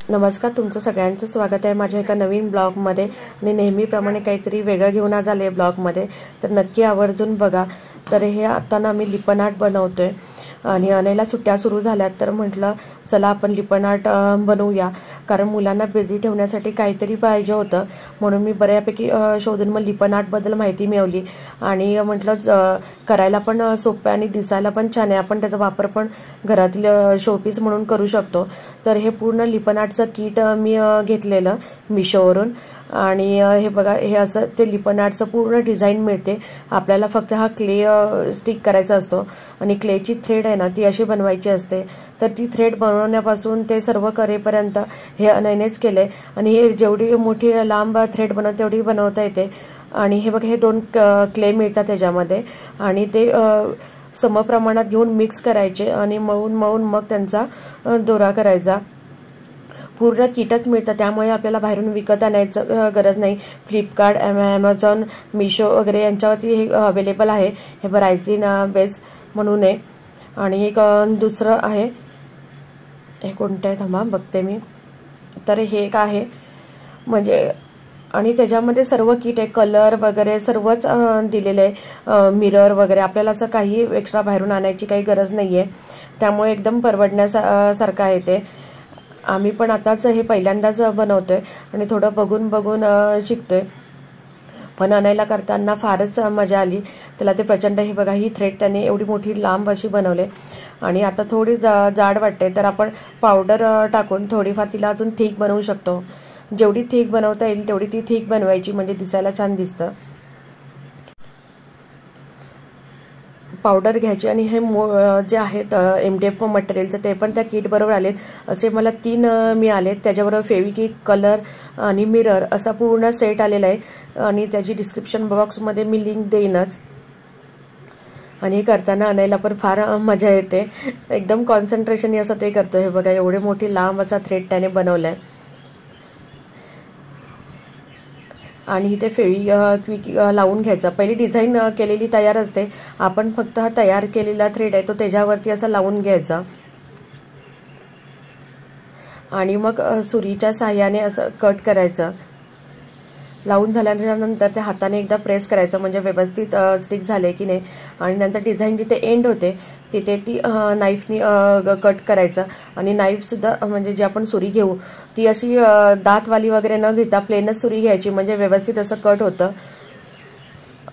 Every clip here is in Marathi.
नमस्कार, तुमचं सगळ्यांचं स्वागत आहे माझ्या एका नवीन ब्लॉगमध्ये. आणि नेहमीप्रमाणे काहीतरी वेगळं घेऊन आज आले ब्लॉगमध्ये, तर नक्की आवर्जून बघा. तर हे आता ना मी लिपन आर्ट बनवतोय आणि अनेला सुट्ट्या सुरू झाल्यात, तर म्हटलं चला आपण लिपन आर्ट बनवूया. कारण मुलांना बिझी ठेवण्यासाठी काहीतरी पाहिजे होतं, म्हणून मी बऱ्यापैकी शोधून मग लिपन आर्टबद्दल माहिती मिळवली आणि म्हटलं करायला पण सोपं आणि दिसायला पण छान आहे. आपण त्याचा वापर पण घरातील शोपीस म्हणून करू शकतो. तर हे पूर्ण लिपन आर्टचं किट मी घेतलेलं मिशोवरून. आणि हे बघा, हे असं ते लिपन आर्टचं पूर्ण डिझाईन मिळते. आपल्याला फक्त हा क्ले स्टिक करायचा असतो आणि क्लेची थ्रेड आहे ना ती अशी बनवायची असते. तर ती थ्रेड बनवण्यापासून ते सर्व करेपर्यंत हे अनयनेच केले. आणि हे जेवढी मोठी लांब थ्रेड बनवते तेवढी बनवता येते. आणि हे बघा, हे 2 क्ले मिळतात त्याच्यामध्ये आणि ते समप्रमाणात घेऊन मिक्स करायचे आणि मळून मळून मग त्यांचा दोरा करायचा. पूर्ण किटच मिळतं, त्यामुळे आपल्याला बाहेरून विकत आणायचं गरज नाही. फ्लिपकार्ट, ॲमेझॉन, मिशो वगैरे यांच्यावरती हे अवेलेबल आहे. हे बरायझिन बेस म्हणून आहे. आणि एक दुसरं आहे, हे कोणतं आहे थांबा बघते मी. तर हे एक आहे म्हणजे, आणि त्याच्यामध्ये सर्व किट आहे, कलर वगैरे सर्वच दिलेलं आहे. मिरर वगैरे आपल्याला असं काही एक्स्ट्रा बाहेरून आणायची काही गरज नाही आहे. त्यामुळे एकदम परवडण्यासारखं आहे ते. आम्ही पण आताच हे पहिल्यांदाच बनवतोय आणि थोडं बघून बघून शिकतोय. पण आणायला करताना फारच मजा आली. त्याला ते प्रचंड, हे बघा ही थ्रेड त्याने एवढी मोठी लांब अशी बनवले. आणि आता थोडी जाड वाटते, तर आपण पावडर टाकून थोडीफार तिला अजून थिक बनवू शकतो. जेवढी थिक बनवता येईल तेवढी ती थिक बनवायची, म्हणजे दिसायला छान दिसतं. पावडर घ्यायची आणि हे जे आहेत MDF मटेरियलचं ते पण त्या किट बरोबर आलेत. असे मला 3 मिळालेत. त्याच्याबरोबर फेविक्विक, कलर आणि मिरर असा पूर्ण सेट आलेला आहे. आणि त्याची डिस्क्रिप्शन बॉक्समध्ये मी लिंक देईनच. आणि हे करताना आणायला पण फार मजा येते. एकदम कॉन्सन्ट्रेशन असं ते करतो. हे बघा, एवढे मोठी लांब असा थ्रेड त्याने बनवला आहे. आणि इथे फेविक्विक लावून घ्यायचा. पहिली डिझाईन केलेली तयार असते, आपण फक्त हा तयार केलेला थ्रेड आहे तो त्याच्यावरती असा लावून घ्यायचा. आणि मग सुरीच्या साह्याने असं कट करायचं. लावून झाल्यानंतर त्या हाताने एकदा प्रेस करायचं, म्हणजे व्यवस्थित स्टिक झाले की नाही. आणि नंतर डिझाईन जिथे एंड होते तिथे ती नाईफनी कट करायचं. आणि नाईफसुद्धा म्हणजे जी आपण सुरी घेऊ ती अशी दातवाली वगैरे न घेता प्लेनच सुरी घ्यायची, म्हणजे व्यवस्थित असं कट होतं.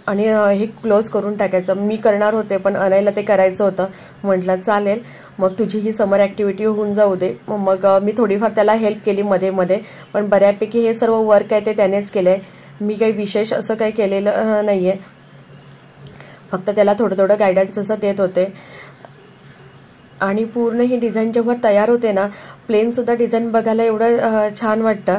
आणि हे क्लोज करून टाकायचं. मी करणार होते पण अनायला ते करायचं होतं. म्हटलं चालेल, मग तुझी ही समर ॲक्टिव्हिटी होऊन जाऊ दे. मग मी थोडीफार त्याला हेल्प केली मध्ये मध्ये, पण बऱ्यापैकी हे सर्व वर्क आहे ते त्यानेच केलं आहे. मी काही विशेष असं काही केलेलं नाही आहे, फक्त त्याला थोडं थोडं गायडन्स असं देत होते. आणि पूर्ण ही डिझाईन जेव्हा तयार होते ना, प्लेनसुद्धा डिझाईन बघायला एवढं छान वाटतं.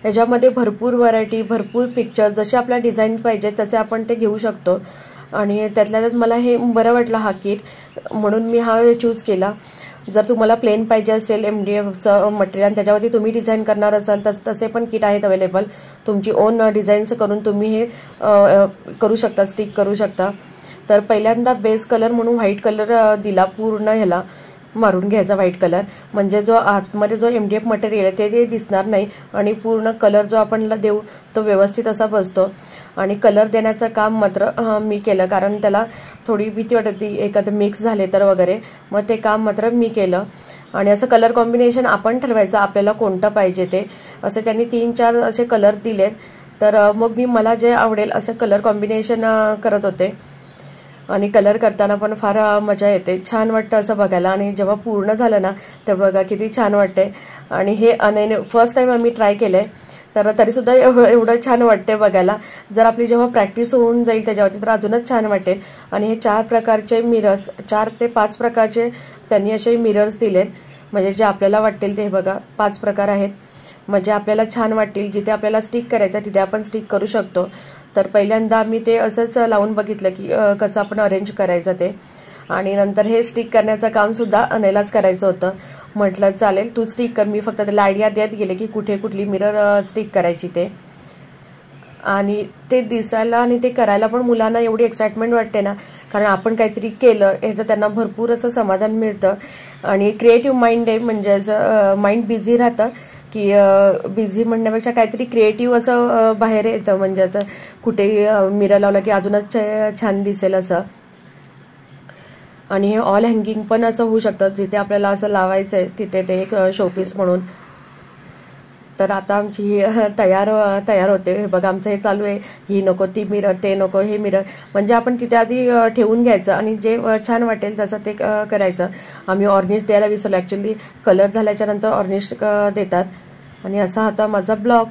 याच्यामध्ये भरपूर व्हरायटी, भरपूर पिक्चर, जसे आपल्या डिझाईन पाहिजे तसे आपण ते घेऊ शकतो. आणि त्यातल्या त्यात मला हे बरं वाटलं हा किट, म्हणून मी हा चूज केला. जर तुम्हाला प्लेन पाहिजे असेल MDFचं मटेरियल, त्याच्यावरती तुम्ही डिझाईन करणार असाल तर तसे पण किट आहेत अवेलेबल. तुमची ओन डिझाईन्स करून तुम्ही हे करू शकता, स्टिक करू शकता. तर पहिल्यांदा बेस कलर म्हणून व्हाईट कलर दिला. पूर्ण ह्याला मारून घ्यायचा व्हाईट कलर, म्हणजे जो आतमध्ये जो MDF मटेरियल आहे ते दिसणार नाही. आणि पूर्ण कलर जो आपण देऊ तो व्यवस्थित असा बसतो. आणि कलर देण्याचं काम मात्र मी केलं, कारण त्याला थोडी भीती वाटत होती एखादं मिक्स झाले तर वगैरे. मग ते काम मात्र मी केलं. आणि असं कलर कॉम्बिनेशन आपण ठरवायचं आपल्याला कोणतं पाहिजे ते. असे त्यांनी 3-4 असे कलर दिलेत. तर मग मी मला जे आवडेल असं कलर कॉम्बिनेशन करत होते. आणि कलर करताना पण फार मजा येते, छान वाटतं असं बघायला. आणि जेव्हा पूर्ण झालं ना तर बघा किती छान वाटते. आणि हे फर्स्ट टाईम आम्ही ट्राय केलं आहे, तर तरीसुद्धा एवढं छान वाटते बघायला. जर आपली जेव्हा प्रॅक्टिस होऊन जाईल त्याच्यावरती तर अजूनच छान वाटेल. आणि हे 4 प्रकारचे मिरर्स, 4 ते 5 प्रकारचे त्यांनी असे मिरर्स दिलेत, म्हणजे जे आपल्याला वाटेल ते. हे बघा 5 प्रकार आहेत, म्हणजे आपल्याला छान वाटेल. जिथे आपल्याला स्टिक करायचं तिथे आपण स्टिक करू शकतो. तर पहिल्यांदा मी ते असंच लावून बघितलं की कसं आपण अरेंज करायचं ते. आणि नंतर हे स्टिक करण्याचं कामसुद्धा अनेलाच करायचं होतं. म्हटलं चालेल तू स्टिक कर, मी फक्त त्याला आयडिया देत गेले की कुठे कुठली मिरर स्टिक करायची ते. आणि ते दिसायला आणि ते करायला पण मुलांना एवढी एक्साइटमेंट वाटते ना, कारण आपण काहीतरी केलं याचं त्यांना भरपूर असं समाधान मिळतं. आणि क्रिएटिव्ह माइंड आहे, म्हणजे असं माइंड बिझी राहतं की बिझी म्हणण्यापेक्षा काहीतरी क्रिएटिव्ह असं बाहेर येतं, म्हणजे असं कुठेही मिरर लावलं की अजूनच छान दिसेल असं. आणि हे ऑल हँगिंग पण असं होऊ शकतं, जिथे आपल्याला असं लावायचं आहे तिथे ते एक शोपीस म्हणून. तर आता आमची ही तयार होते. हे बघा आमचं हे चालू आहे, ही नको ती मिरर, ते नको हे मिरर, म्हणजे आपण तिथे आधी ठेवून घ्यायचं आणि जे छान वाटेल तसं ते करायचं. आम्ही ऑर्निश द्यायला विसरलो, ॲक्च्युली कलर झाल्याच्या नंतर ऑर्निश देतात. आणि असा होता माझा ब्लॉग.